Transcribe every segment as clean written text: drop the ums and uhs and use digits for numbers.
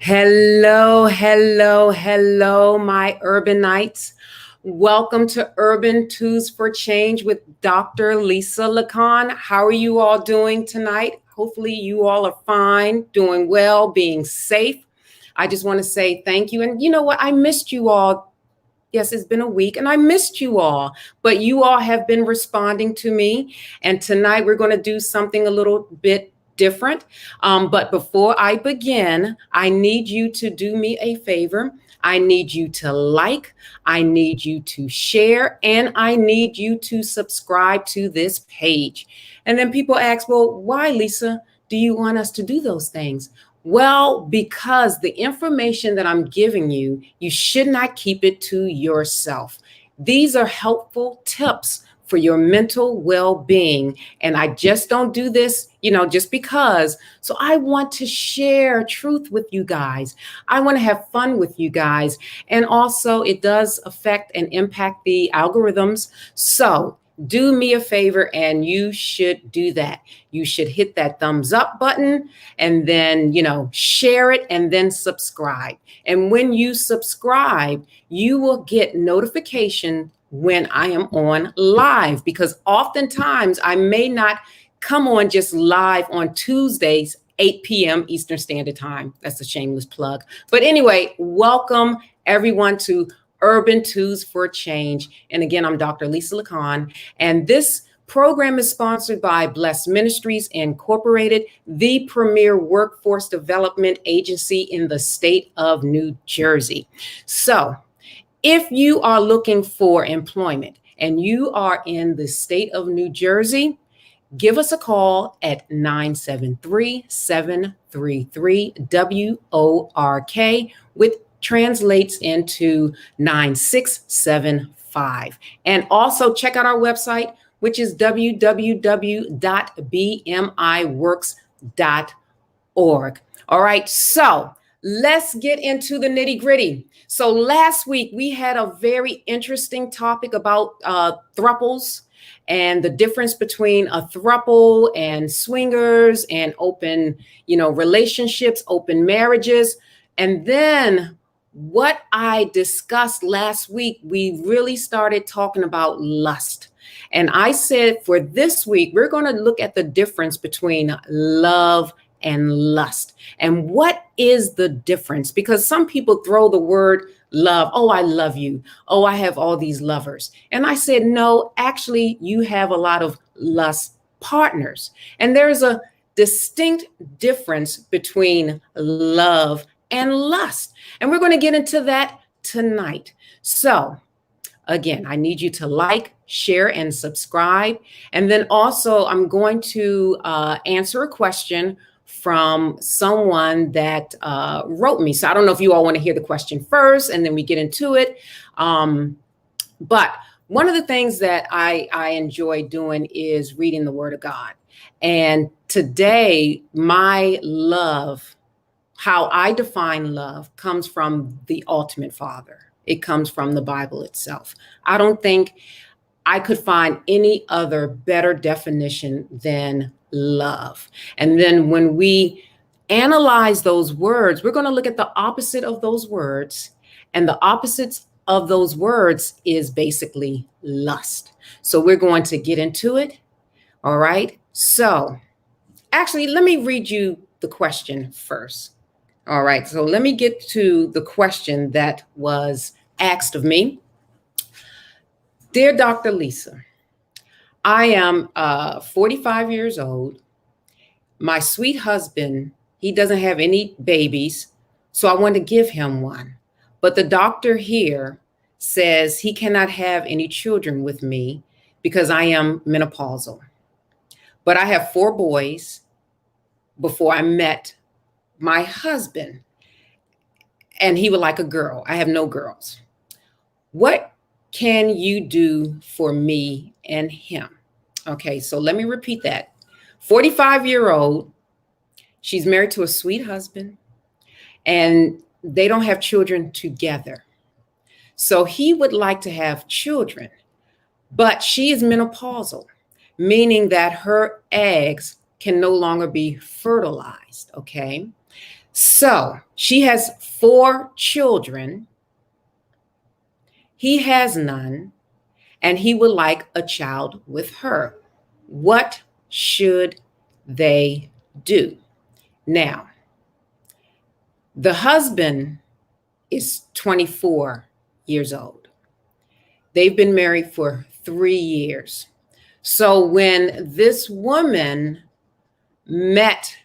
Hello, hello, hello, my urbanites. Welcome to Urban Tools for Change with Dr. Lisa LaCON. How are you all doing tonight? Hopefully you all are fine, doing well, being safe. I just want to say thank you. And you know what? I missed you all. Yes, it's been a week and I missed you all, but you all have been responding to me. And tonight we're going to do something a little bit different. But before I begin, I need you to do me a favor. I need you to like, I need you to share, and I need you to subscribe to this page. And then people ask, well, why, Lisa, do you want us to do those things? Well, because the information that I'm giving you, you should not keep it to yourself. These are helpful tips for your mental well-being. And I just don't do this, just because. So I want to share truth with you guys. I want to have fun with you guys. And also it does affect and impact the algorithms. So do me a favor and you should do that. You should hit that thumbs up button and then, share it and then subscribe. And when you subscribe, you will get notification when I am on live, because oftentimes I may not come on just live on Tuesdays, 8 p.m. Eastern Standard Time. That's a shameless plug. But anyway, welcome everyone to Urban Tools for Change. And again, I'm Dr. Lisa LaCON, and this program is sponsored by Blessed Ministries Incorporated, the premier workforce development agency in the state of New Jersey. So if you are looking for employment and you are in the state of New Jersey, give us a call at 973-733-WORK, which translates into 9675. And also check out our website, which is www.bmiworks.org. All right, so let's get into the nitty gritty. So last week we had a very interesting topic about thruples and the difference between a throuple and swingers and open, relationships, open marriages. And then what I discussed last week, we really started talking about lust. And I said for this week, we're going to look at the difference between love and lust. And what is the difference? Because some people throw the word love. Oh, I love you. Oh, I have all these lovers. And I said, no, actually, you have a lot of lust partners. And there's a distinct difference between love and lust. And we're going to get into that tonight. So again, I need you to like, share, and subscribe. And then also I'm going to answer a question from someone that wrote me. So I don't know if you all want to hear the question first and then we get into it. But one of the things that I enjoy doing is reading the Word of God. And today, my love, how I define love, comes from the ultimate Father. It comes from the Bible itself. I don't think I could find any other better definition than love. And then when we analyze those words, we're going to look at the opposite of those words. And the opposites of those words is basically lust. So we're going to get into it. All right. So actually, let me read you the question first. All right. So let me get to the question that was asked of me. Dear Dr. Lisa, I am 45 years old. My sweet husband, he doesn't have any babies, so I want to give him one. But the doctor here says he cannot have any children with me because I am menopausal. But I have 4 boys before I met my husband, and he would like a girl. I have no girls. What can you do for me and him? Okay, so let me repeat that. 45-year-old, she's married to a sweet husband, and they don't have children together. So he would like to have children, but she is menopausal, meaning that her eggs can no longer be fertilized. Okay. So she has 4 children. He has none, and he would like a child with her. What should they do? Now, the husband is 24 years old. They've been married for 3 years. So when this woman met,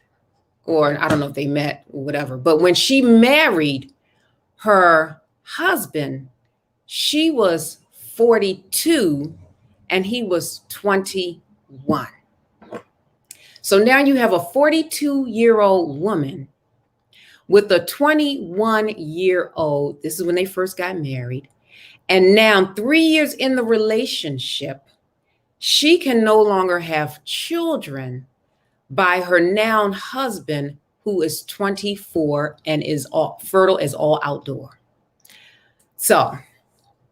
or I don't know if they met or whatever, but when she married her husband, she was 42 and he was 21. So now you have a 42-year-old woman with a 21-year-old. This is when they first got married. And now 3 years in the relationship, she can no longer have children by her now husband, who is 24 and is all fertile as all outdoor. So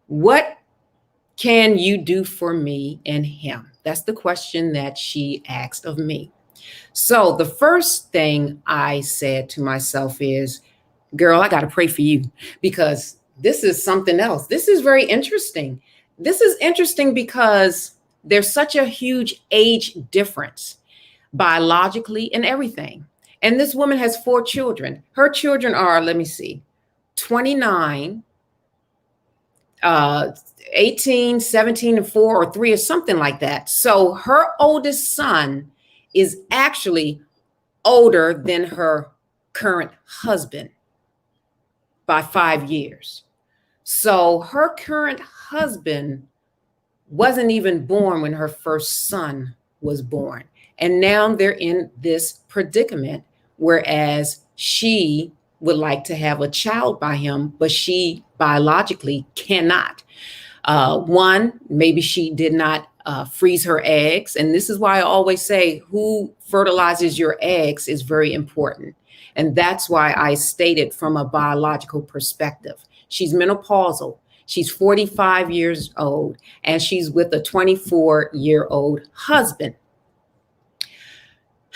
what can you do for me and him? That's the question that she asked of me. So the first thing I said to myself is, girl, I got to pray for you, because this is something else. This is very interesting. This is interesting because there's such a huge age difference biologically and everything. And this woman has 4 children. Her children are, let me see, 29, 18, 17, and 4 or 3 or something like that. So her oldest son is actually older than her current husband by 5 years. So her current husband wasn't even born when her first son was born. And now they're in this predicament, whereas she would like to have a child by him, but she biologically cannot. One, maybe she did not freeze her eggs. And this is why I always say who fertilizes your eggs is very important. And that's why I stated from a biological perspective. She's menopausal. She's 45 years old, and she's with a 24-year-old husband.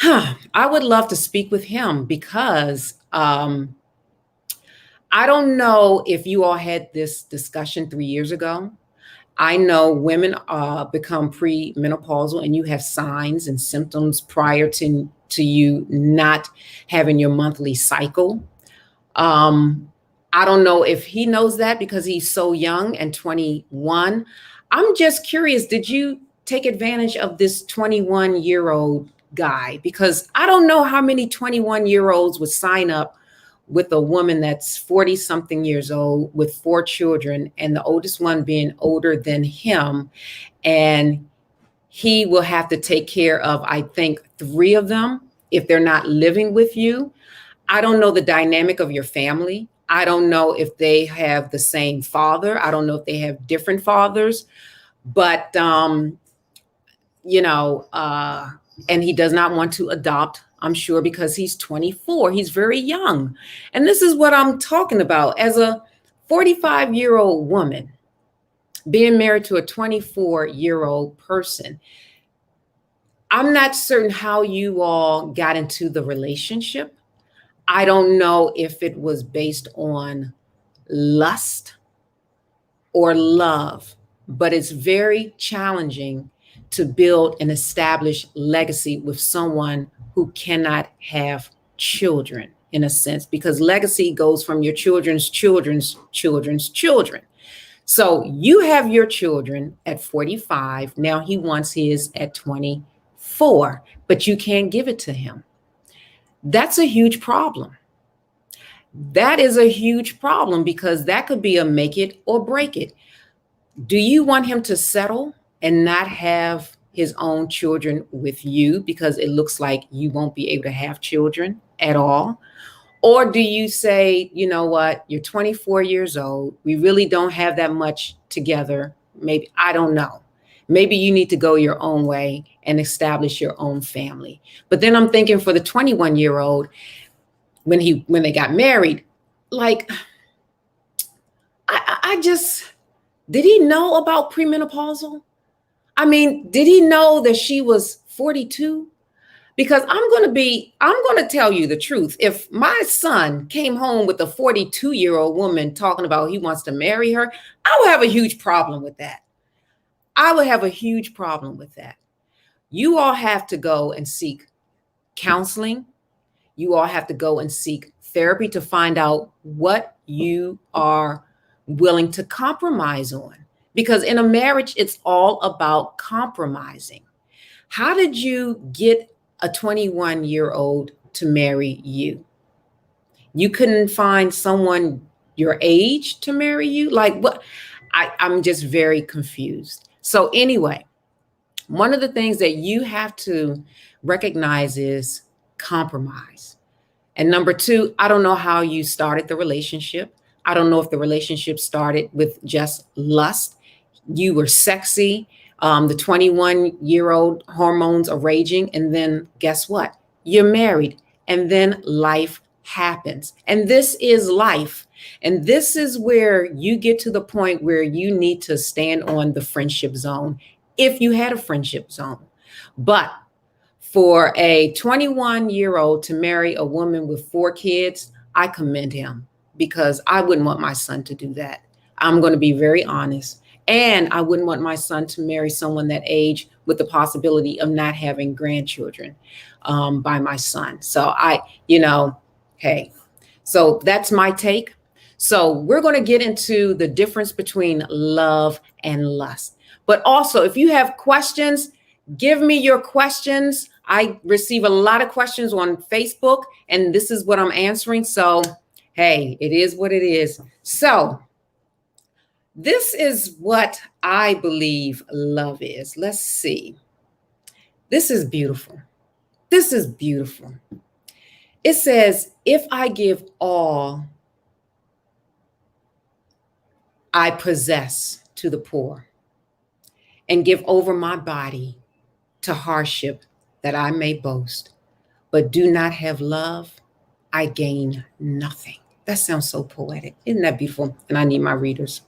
I would love to speak with him because I don't know if you all had this discussion 3 years ago. I know women become premenopausal and you have signs and symptoms prior to you not having your monthly cycle. I don't know if he knows that because he's so young and 21. I'm just curious, did you take advantage of this 21-year-old guy? Because I don't know how many 21-year-olds would sign up with a woman that's 40 something years old with 4 children, and the oldest one being older than him. And he will have to take care of, I think, 3 of them if they're not living with you. I don't know the dynamic of your family. I don't know if they have the same father. I don't know if they have different fathers, but, and he does not want to adopt, I'm sure, because he's 24. He's very young. And this is what I'm talking about. As a 45-year-old woman being married to a 24-year-old person, I'm not certain how you all got into the relationship. I don't know if it was based on lust or love, but it's very challenging to build and establish legacy with someone who cannot have children, in a sense, because legacy goes from your children's children's children's children. So you have your children at 45. Now he wants his at 24, but you can't give it to him. That's a huge problem. That is a huge problem because that could be a make it or break it. Do you want him to settle and not have his own children with you because it looks like you won't be able to have children at all? Or do you say, you know what, you're 24 years old. We really don't have that much together. Maybe, I don't know. Maybe you need to go your own way and establish your own family. But then I'm thinking for the 21-year-old, when they got married, like, I just, did he know about premenopausal? I mean, did he know that she was 42? Because I'm going to tell you the truth. If my son came home with a 42-year-old woman talking about he wants to marry her, I would have a huge problem with that. I would have a huge problem with that. You all have to go and seek counseling. You all have to go and seek therapy to find out what you are willing to compromise on. Because in a marriage, it's all about compromising. How did you get a 21-year-old to marry you? You couldn't find someone your age to marry you? Like what? I'm just very confused. So anyway, one of the things that you have to recognize is compromise. And number two, I don't know how you started the relationship. I don't know if the relationship started with just lust. You were sexy. The 21-year-old hormones are raging. And then guess what? You're married. And then life happens. And this is life. And this is where you get to the point where you need to stand on the friendship zone if you had a friendship zone. But for a 21-year-old to marry a woman with 4 kids, I commend him because I wouldn't want my son to do that. I'm going to be very honest. And I wouldn't want my son to marry someone that age with the possibility of not having grandchildren by my son. So hey, so that's my take. So we're going to get into the difference between love and lust. But also, if you have questions, give me your questions. I receive a lot of questions on Facebook, and this is what I'm answering. So, hey, it is what it is. So, this is what I believe love is. Let's see. This is beautiful. This is beautiful. It says, if I give all I possess to the poor and give over my body to hardship that I may boast, but do not have love, I gain nothing. That sounds so poetic. Isn't that beautiful? And I need my readers.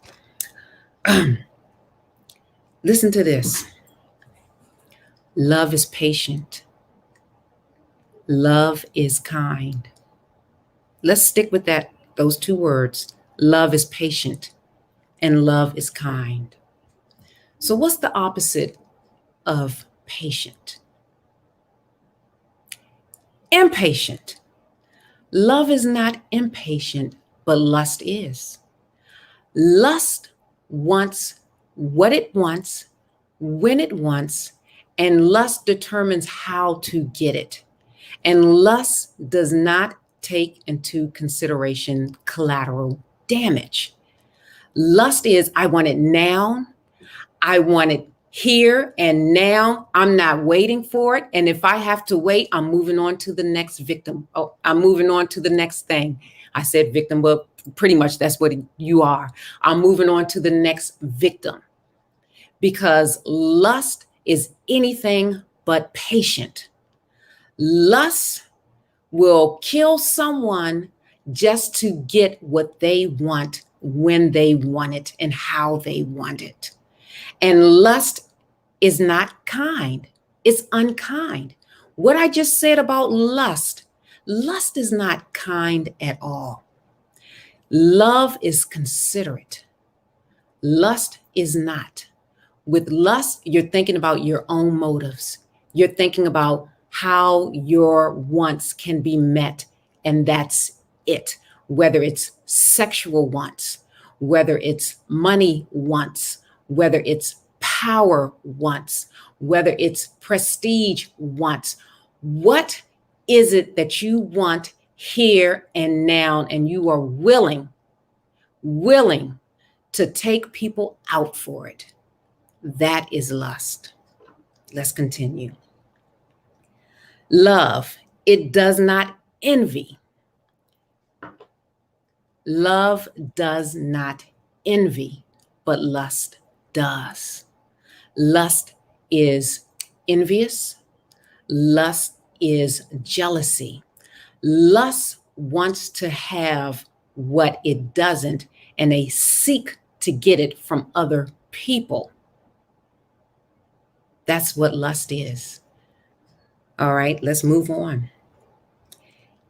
Listen to this. Love is patient. Love is kind. Let's stick with those 2 words. Love is patient and love is kind. So what's the opposite of patient? Impatient. Love is not impatient, but lust is. Lust wants what it wants, when it wants, and lust determines how to get it. And lust does not take into consideration collateral damage. Lust is, I want it now. I want it here and now. I'm not waiting for it. And if I have to wait, I'm moving on to the next victim. Oh, I'm moving on to the next thing. I said victim, but pretty much that's what you are. I'm moving on to the next victim because lust is anything but patient. Lust will kill someone just to get what they want, when they want it, and how they want it. And lust is not kind. It's unkind. What I just said about lust is not kind at all. Love is considerate. Lust is not. With lust, you're thinking about your own motives. You're thinking about how your wants can be met, and that's it. Whether it's sexual wants, whether it's money wants, whether it's power wants, whether it's prestige wants. What is it that you want here and now, and you are willing to take people out for it? That is lust. Let's continue. Love, it does not envy. Love does not envy, but lust does. Lust is envious. Lust is jealousy. Lust wants to have what it doesn't, and they seek to get it from other people. That's what lust is. All right, let's move on.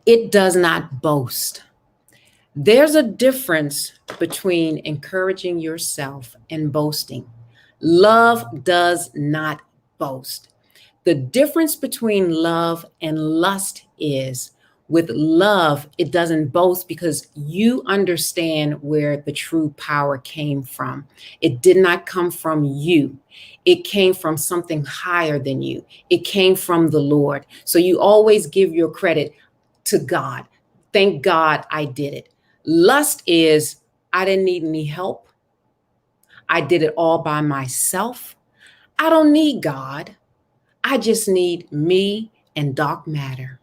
It does not boast. There's a difference between encouraging yourself and boasting. Love does not boast. The difference between love and lust is with love, it doesn't boast because you understand where the true power came from. It did not come from you, it came from something higher than you, it came from the Lord. So you always give your credit to God. Thank God I did it. Lust is, I didn't need any help. I did it all by myself. I don't need God. I just need me and dark matter.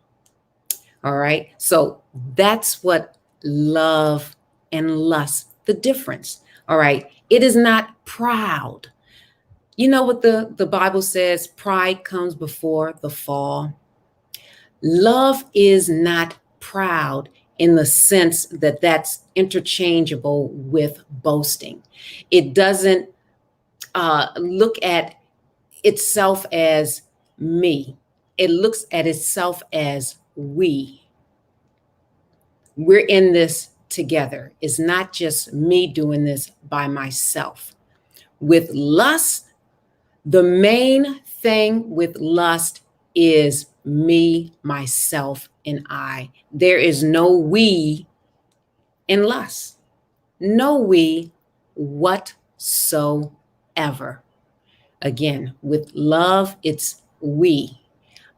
All right. So that's what love and lust, the difference. All right. It is not proud. You know what the Bible says? Pride comes before the fall. Love is not proud in the sense that that's interchangeable with boasting. It doesn't look at itself as me. It looks at itself as we. We're in this together. It's not just me doing this by myself. With lust, the main thing with lust is me, myself, and I. There is no we in lust. No we whatsoever. Again, with love, it's we.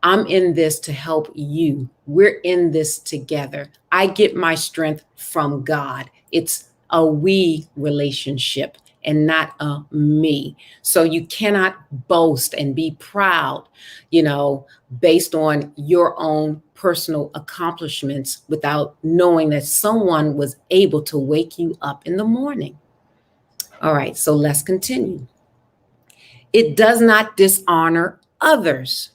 I'm in this to help you. We're in this together. I get my strength from God. It's a we relationship and not a me. So you cannot boast and be proud, based on your own personal accomplishments without knowing that someone was able to wake you up in the morning. All right, so let's continue. It does not dishonor others.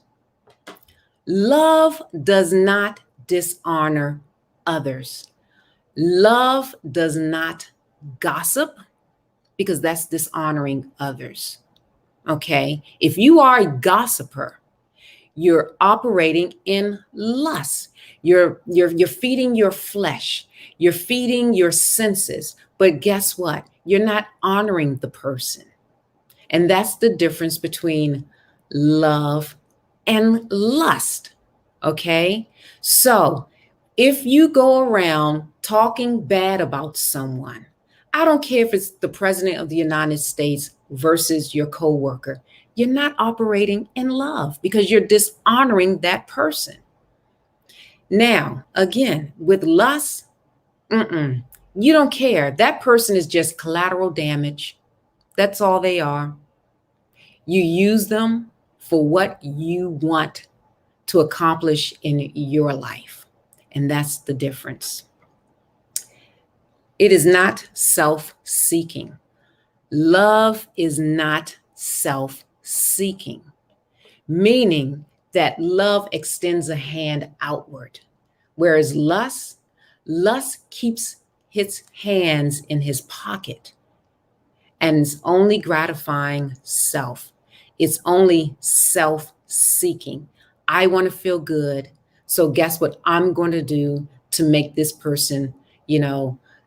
Love does not dishonor others. Love does not gossip because that's dishonoring others. Okay. If you are a gossiper, you're operating in lust. You're feeding your flesh. You're feeding your senses. But guess what? You're not honoring the person. And that's the difference between love and lust. Okay. So if you go around talking bad about someone, I don't care if it's the president of the United States versus your coworker, you're not operating in love because you're dishonoring that person. Now, again, with lust, you don't care. That person is just collateral damage. That's all they are. You use them for what you want to accomplish in your life. And that's the difference. It is not self-seeking. Love is not self-seeking, meaning that love extends a hand outward, whereas lust keeps its hands in his pocket and is only gratifying self. It's only self-seeking. I want to feel good. So guess what I'm going to do to make this person,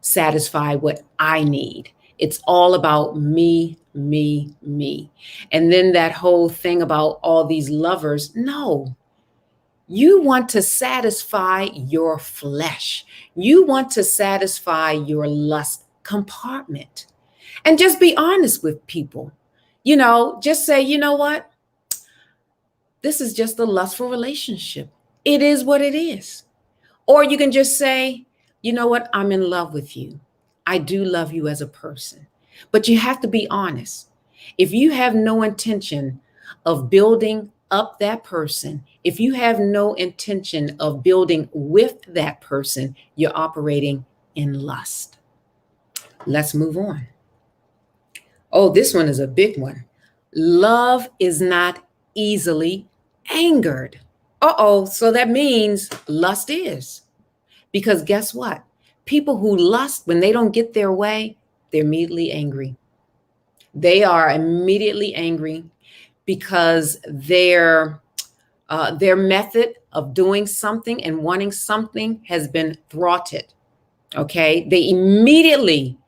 satisfy what I need. It's all about me, me, me. And then that whole thing about all these lovers, no. You want to satisfy your flesh. You want to satisfy your lust compartment. And just be honest with people. Just say, you know what? This is just a lustful relationship. It is what it is. Or you can just say, you know what? I'm in love with you. I do love you as a person. But you have to be honest. If you have no intention of building up that person, if you have no intention of building with that person, you're operating in lust. Let's move on. Oh, this one is a big one. Love is not easily angered. Uh-oh, so that means lust is. Because guess what? People who lust, when they don't get their way, they're immediately angry. They are immediately angry because they're Their method of doing something and wanting something has been thwarted. Okay. They immediately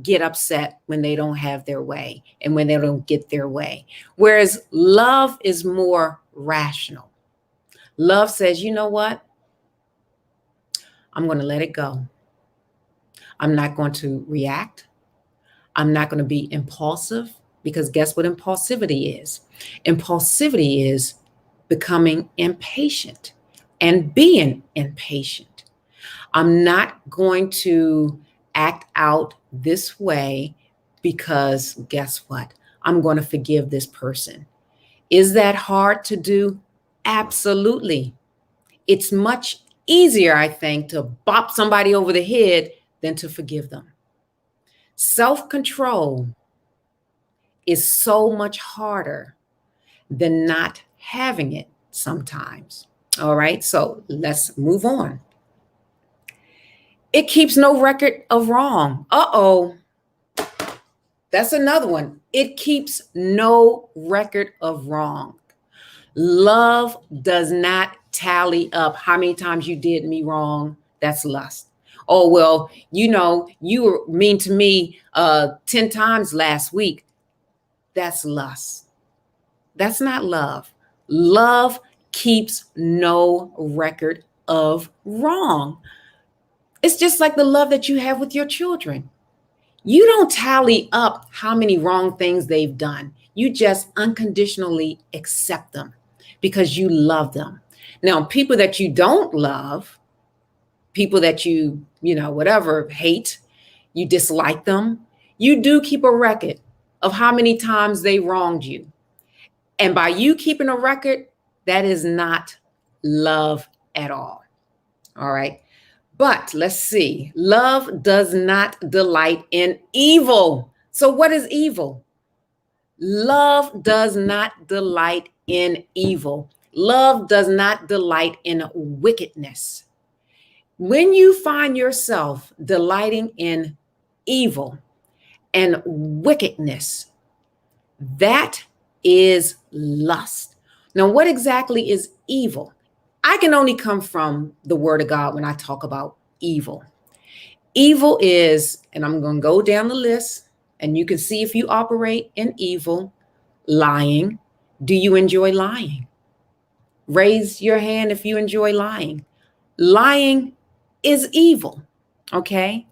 get upset when they don't have their way and when they don't get their way. Whereas love is more rational. Love says, you know what? I'm going to let it go. I'm not going to react. I'm not going to be impulsive, because guess what impulsivity is? Impulsivity is becoming impatient and being impatient. I'm not going to act out this way because guess what? I'm going to forgive this person. Is that hard to do? Absolutely. It's much easier, I think, to bop somebody over the head than to forgive them. Self-control is so much harder than not having it sometimes. All right, so let's move on. It keeps no record of wrong. Uh-oh. That's another one. It keeps no record of wrong. Love does not tally up how many times you did me wrong. That's lust. Oh, well, you were mean to me 10 times last week. That's lust. That's not love. Love keeps no record of wrong. It's just like the love that you have with your children. You don't tally up how many wrong things they've done. You just unconditionally accept them because you love them. Now, people that you don't love, people that you whatever, hate, you dislike them, you do keep a record of how many times they wronged you. And by you keeping a record, that is not love at all. All right. But let's see. Love does not delight in evil. So what is evil? Love does not delight in evil. Love does not delight in wickedness. When you find yourself delighting in evil and wickedness, that is lust. Now, what exactly is evil? I can only come from the word of God when I talk about evil. Evil is, and I'm going to go down the list, and you can see if you operate in evil. Lying. Do you enjoy lying? Raise your hand if you enjoy lying. Lying is evil. Okay.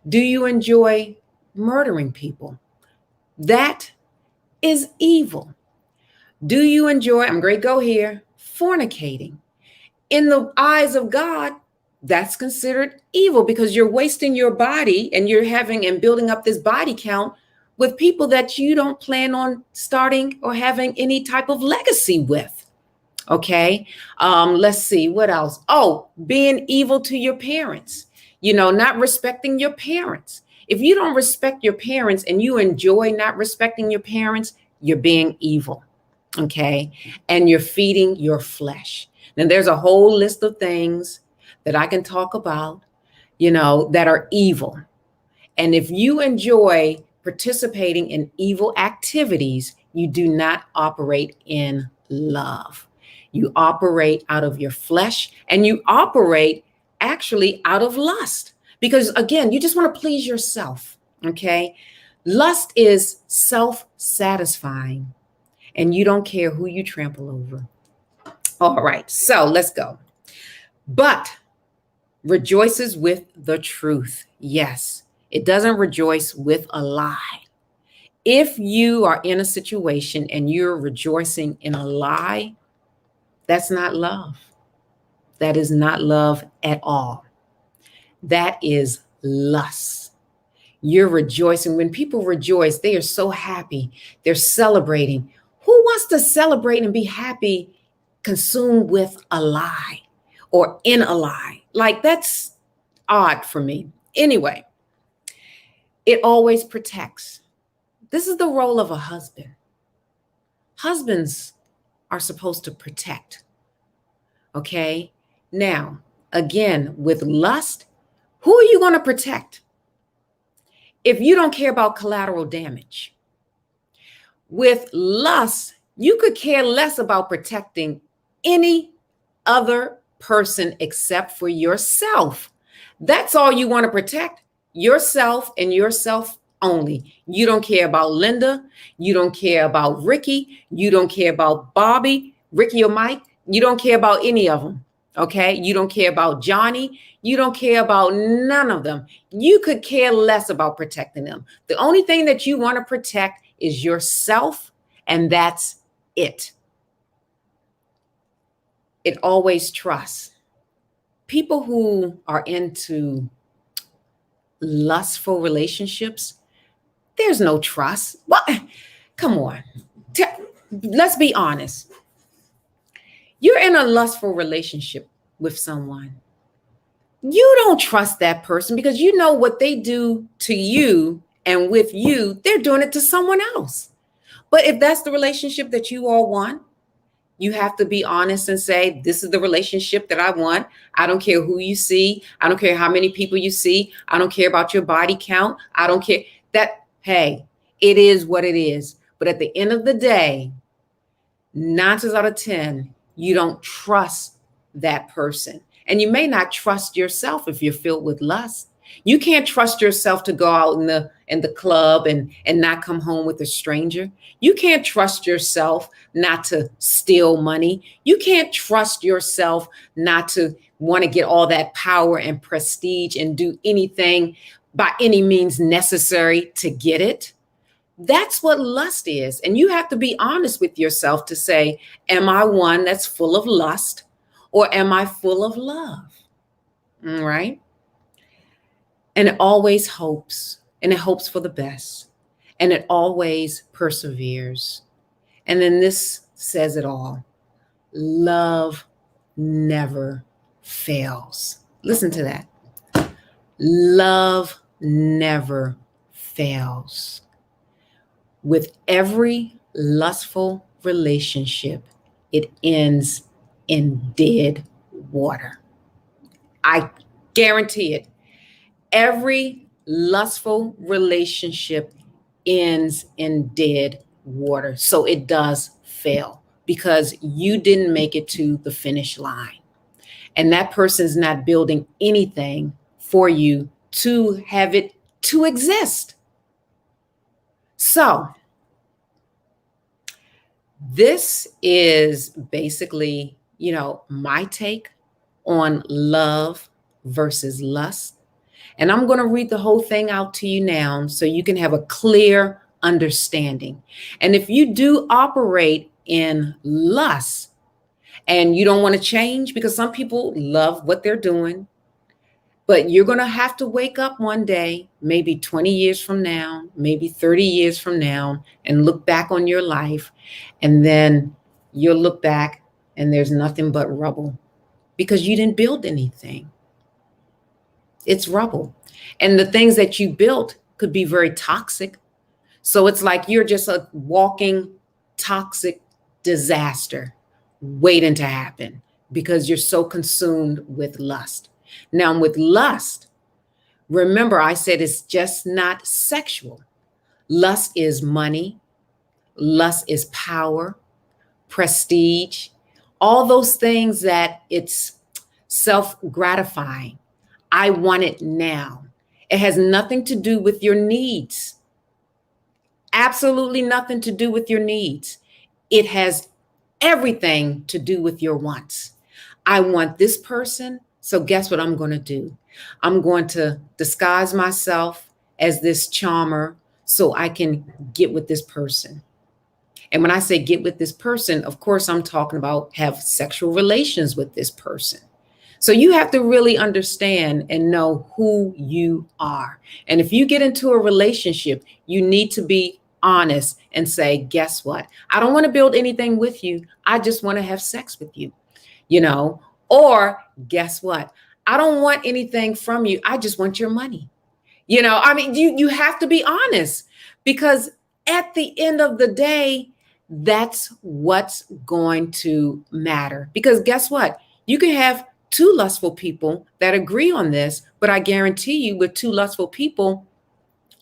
Do you enjoy murdering people? That is evil. Do you enjoy, I'm going to go here, fornicating? In the eyes of God, that's considered evil because you're wasting your body and you're having and building up this body count with people that you don't plan on starting or having any type of legacy with. Okay. Let's see what else. Oh, being evil to your parents, not respecting your parents. If you don't respect your parents and you enjoy not respecting your parents, you're being evil. Okay. And you're feeding your flesh. Now, there's a whole list of things that I can talk about, that are evil. And if you enjoy participating in evil activities, you do not operate in love. You operate out of your flesh and you operate actually out of lust because, again, you just want to please yourself. Okay. Lust is self-satisfying and you don't care who you trample over. All right, so let's go. But rejoices with the truth. Yes, it doesn't rejoice with a lie. If you are in a situation and you're rejoicing in a lie, that's not love. That is not love at all. That is lust. You're rejoicing. When people rejoice, they are so happy. They're celebrating. Who wants to celebrate and be happy consumed with a lie or in a lie? Like, that's odd for me. Anyway, it always protects. This is the role of a husband. Husbands are supposed to protect. Okay. Now, again, with lust, who are you going to protect? If you don't care about collateral damage. With lust, You could care less about protecting any other person except for yourself. That's all you want to protect, yourself and yourself only. You don't care about Linda. You don't care about Ricky. You don't care about Bobby, Ricky or Mike. You don't care about any of them. Okay. You don't care about Johnny. You don't care about none of them. You could care less about protecting them. The only thing that you want to protect is yourself, and that's it. It always trusts. People who are into lustful relationships, there's no trust. What? Come on. Let's be honest. You're in a lustful relationship with someone. You don't trust that person because you know what they do to you, and with you, they're doing it to someone else. But if that's the relationship that you all want, you have to be honest and say, this is the relationship that I want. I don't care who you see. I don't care how many people you see. I don't care about your body count. I don't care that, hey, it is what it is. But at the end of the day, 9 times out of 10, you don't trust that person. And you may not trust yourself if you're filled with lust. You can't trust yourself to go out in the club and not come home with a stranger. You can't trust yourself not to steal money. You can't trust yourself not to want to get all that power and prestige and do anything by any means necessary to get it. That's what lust is. And you have to be honest with yourself to say, am I one that's full of lust, or am I full of love? All right. And it always hopes, and it hopes for the best, and it always perseveres. And then this says it all. Love never fails. Listen to that. Love never fails. With every lustful relationship, it ends in dead water. I guarantee it. Every lustful relationship ends in dead water. So it does fail because you didn't make it to the finish line. And that person's not building anything for you to have it to exist. So this is basically, my take on love versus lust. And I'm going to read the whole thing out to you now so you can have a clear understanding. And if you do operate in lust and you don't want to change, because some people love what they're doing, but you're going to have to wake up one day, maybe 20 years from now, maybe 30 years from now, and look back on your life. And then you'll look back and there's nothing but rubble because you didn't build anything. It's rubble. And the things that you built could be very toxic. So it's like you're just a walking toxic disaster waiting to happen because you're so consumed with lust. Now, with lust, remember I said it's just not sexual. Lust is money. Lust is power, prestige, all those things that it's self-gratifying. I want it now. It has nothing to do with your needs. Absolutely nothing to do with your needs. It has everything to do with your wants. I want this person. So guess what I'm going to do? I'm going to disguise myself as this charmer so I can get with this person. And when I say get with this person, of course, I'm talking about have sexual relations with this person. So you have to really understand and know who you are. And if you get into a relationship, you need to be honest and say, guess what? I don't want to build anything with you. I just want to have sex with you, or guess what? I don't want anything from you. I just want your money. You have to be honest because at the end of the day, that's what's going to matter. Because guess what? You can have 2 lustful people that agree on this, but I guarantee you with 2 lustful people,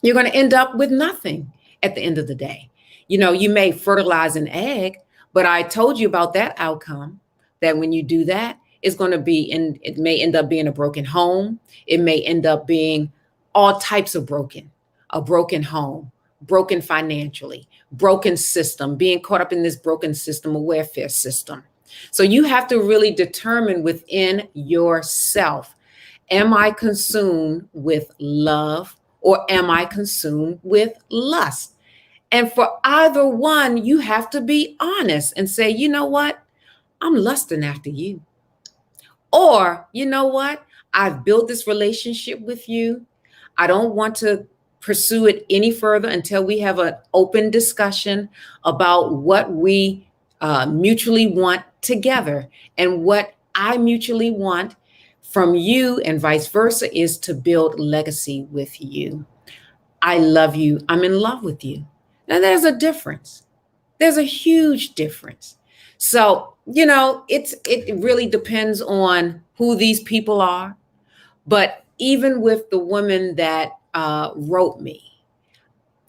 you're going to end up with nothing at the end of the day. You may fertilize an egg, but I told you about that outcome, that when you do that, it's going to be, and it may end up being a broken home. It may end up being all types of a broken home, broken financially, broken system, being caught up in this broken system, a welfare system. So you have to really determine within yourself, am I consumed with love or am I consumed with lust? And for either one, you have to be honest and say, you know what? I'm lusting after you. Or, you know what? I've built this relationship with you. I don't want to pursue it any further until we have an open discussion about what we mutually want together. And what I mutually want from you and vice versa is to build legacy with you. I love you. I'm in love with you. Now, there's a difference. There's a huge difference. So, it really depends on who these people are. But even with the woman that wrote me,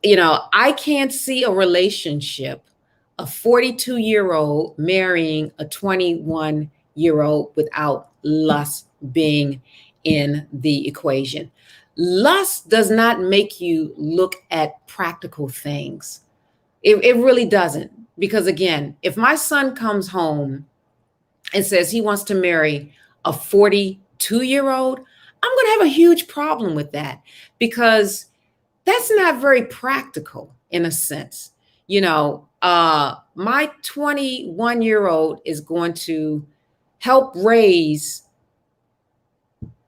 I can't see a relationship, a 42-year-old marrying a 21-year-old without lust being in the equation. Lust does not make you look at practical things. It really doesn't. Because again, if my son comes home and says he wants to marry a 42-year-old, I'm going to have a huge problem with that, because that's not very practical in a sense. My 21-year-old is going to help raise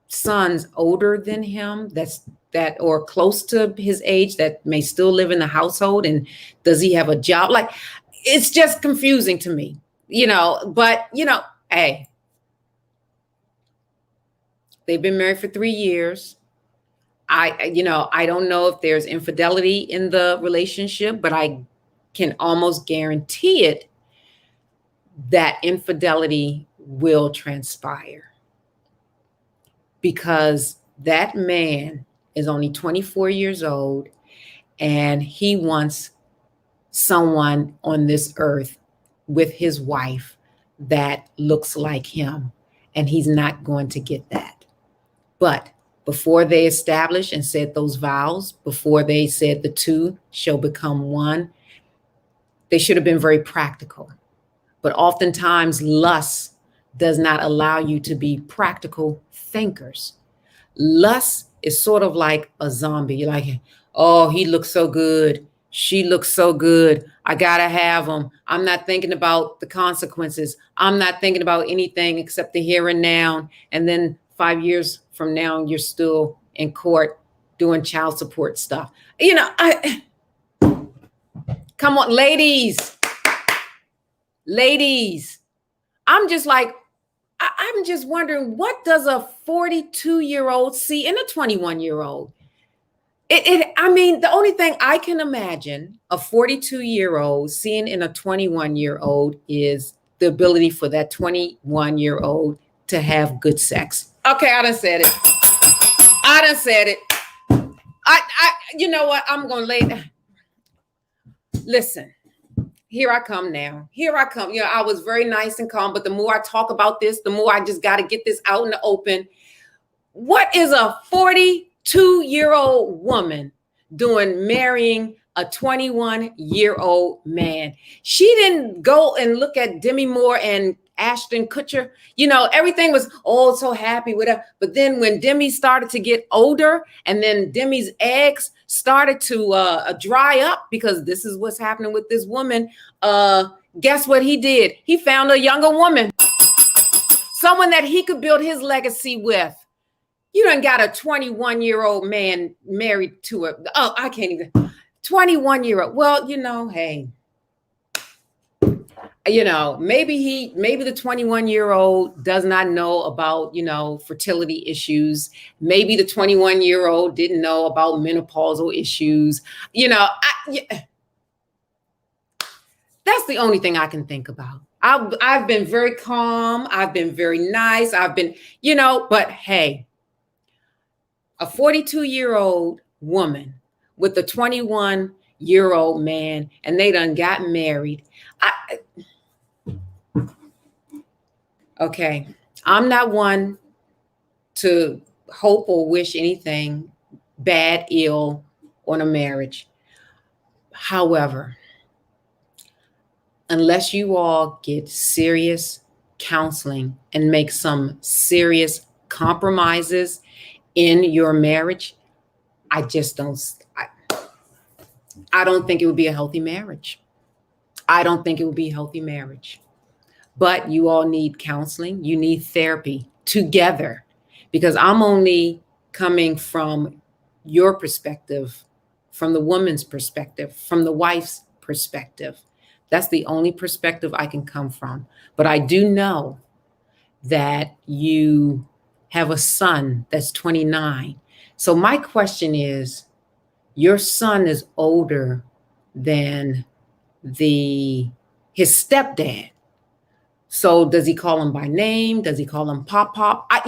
sons older than him, that or close to his age, that may still live in the household. And does he have a job? Like, it's just confusing to me, but hey, they've been married for 3 years. I don't know if there's infidelity in the relationship, but I can almost guarantee it that infidelity will transpire, because that man is only 24 years old and he wants someone on this earth with his wife that looks like him, and he's not going to get that. But before they established and said those vows, before they said the two shall become one, they should have been very practical. But oftentimes, lust does not allow you to be practical thinkers. Lust is sort of like a zombie. You're like, oh, he looks so good. She looks so good. I got to have him. I'm not thinking about the consequences. I'm not thinking about anything except the here and now. And then 5 years from now, you're still in court doing child support stuff. Come on, ladies. I'm just like, I'm just wondering, what does a 42-year-old see in a 21-year-old? The only thing I can imagine a 42-year-old seeing in a 21-year-old is the ability for that 21-year-old to have good sex. Okay, I done said it. You know what? I'm going to lay down. Listen, here I come now. I was very nice and calm, but the more I talk about this, the more I just got to get this out in the open. What is a 42-year-old woman doing marrying a 21-year-old man? She didn't go and look at Demi Moore and Ashton Kutcher. Everything was, so happy with her. But then when Demi started to get older, and then Demi's eggs started to dry up, because this is what's happening with this woman, guess what he did? He found a younger woman, someone that he could build his legacy with. You done got a 21-year-old man married to a, I can't even, 21-year-old. Well, hey, maybe the 21-year-old does not know about, fertility issues. Maybe the 21-year-old didn't know about menopausal issues. That's the only thing I can think about. I've been very calm. I've been very nice. But hey, a 42-year-old woman with a 21 year old man and they done got married. Okay, I'm not one to hope or wish anything bad, ill on a marriage. However, unless you all get serious counseling and make some serious compromises in your marriage, I just don't, I don't think it would be a healthy marriage. I don't think it would be a healthy marriage. But you all need counseling. You need therapy together, because I'm only coming from your perspective, from the woman's perspective, from the wife's perspective. That's the only perspective I can come from. But I do know that you have a son that's 29. So my question is, your son is older than his stepdad. So does he call him by name? Does he call him Pop Pop? I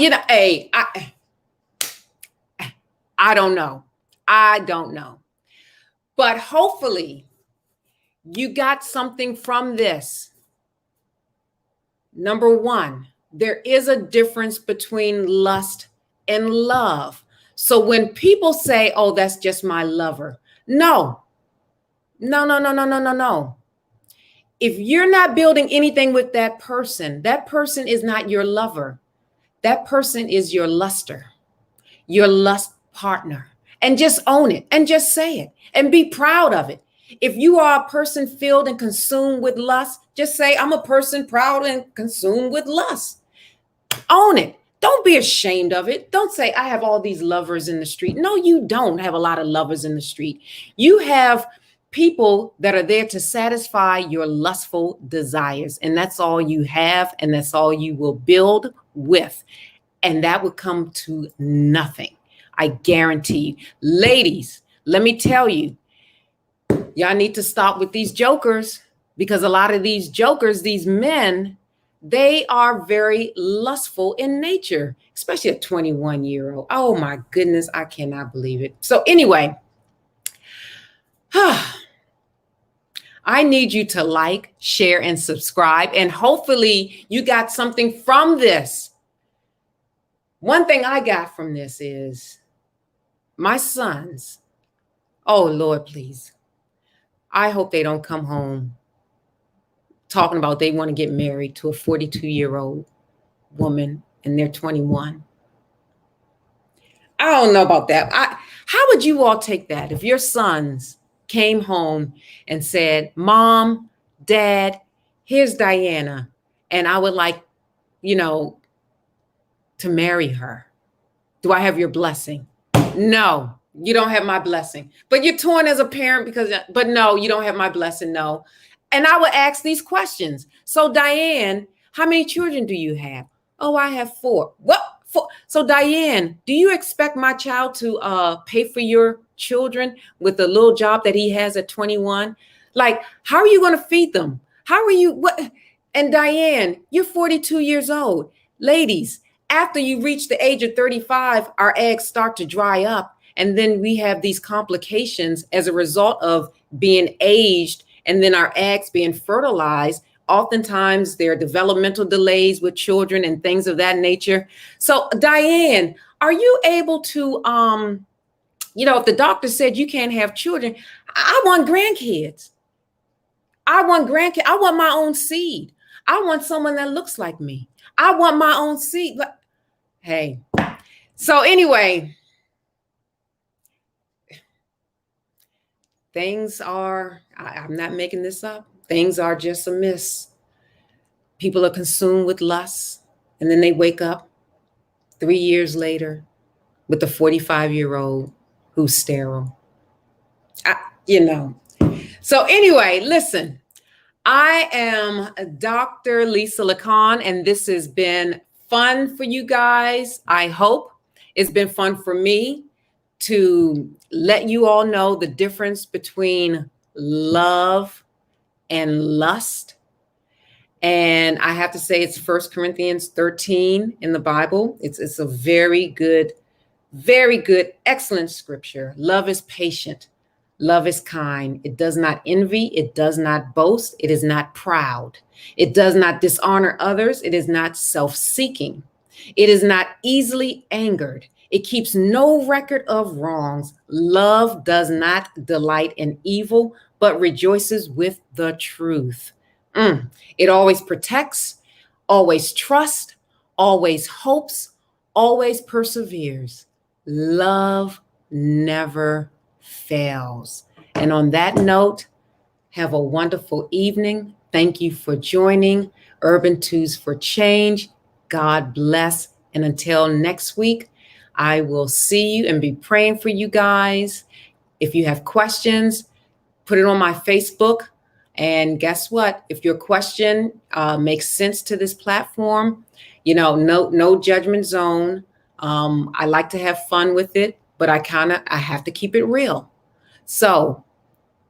don't know. I don't know. But hopefully you got something from this. Number one, there is a difference between lust and love. So when people say, oh, that's just my lover. No. If you're not building anything with that person is not your lover. That person is your luster, your lust partner. And just own it and just say it and be proud of it. If you are a person filled and consumed with lust, just say, I'm a person proud and consumed with lust. Own it. Don't be ashamed of it. Don't say, I have all these lovers in the street. No, you don't have a lot of lovers in the street. You have people that are there to satisfy your lustful desires. And that's all you have. And that's all you will build with. And that would come to nothing. I guarantee you. Ladies, let me tell you, y'all need to stop with these jokers, because a lot of these jokers, these men, they are very lustful in nature, especially a 21-year-old. Oh my goodness, I cannot believe it. So anyway, I need you to like, share, and subscribe. And hopefully you got something from this. One thing I got from this is my sons. Oh, Lord, please. I hope they don't come home talking about they want to get married to a 42-year-old woman and they're 21. I don't know about that. How would you all take that if your sons came home and said, Mom, Dad, here's Diana, and I would like, to marry her. Do I have your blessing? No, you don't have my blessing. But you're torn as a parent but no, you don't have my blessing, no. And I would ask these questions. So Diane, how many children do you have? Oh, I have 4. What? 4? So Diane, do you expect my child to pay for your children with the little job that he has at 21? Like, how are you going to feed them? How are you? What? And Diane, you're 42 years old. Ladies, after you reach the age of 35, our eggs start to dry up. And then we have these complications as a result of being aged and then our eggs being fertilized. Oftentimes there are developmental delays with children and things of that nature. So Diane, are you able to, if the doctor said you can't have children, I want grandkids. I want my own seed. I want someone that looks like me. I want my own seed. Hey, so anyway, things are, I'm not making this up. Things are just amiss. People are consumed with lust, and then they wake up 3 years later with a 45-year-old who's sterile. So anyway, listen, I am Dr. Lisa LaCON, and this has been fun for you guys. I hope it's been fun for me to let you all know the difference between love and lust. And I have to say, it's 1 Corinthians 13 in the Bible. It's a very good, excellent scripture. Love is patient. Love is kind. It does not envy. It does not boast. It is not proud. It does not dishonor others. It is not self-seeking. It is not easily angered. It keeps no record of wrongs. Love does not delight in evil, but rejoices with the truth. It always protects, always trusts, always hopes, always perseveres. Love never fails. And on that note, have a wonderful evening. Thank you for joining Urban Twos for Change. God bless. And until next week, I will see you and be praying for you guys. If you have questions, put it on my Facebook. And guess what? If your question makes sense to this platform, no judgment zone. I like to have fun with it, but I have to keep it real. So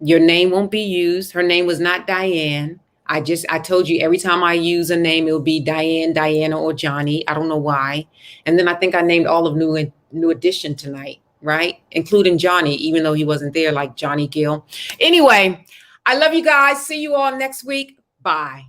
your name won't be used. Her name was not Diane. I told you every time I use a name, it'll be Diane, Diana, or Johnny. I don't know why. And then I think I named all of New Edition tonight, right? Including Johnny, even though he wasn't there, like Johnny Gill. Anyway, I love you guys. See you all next week. Bye.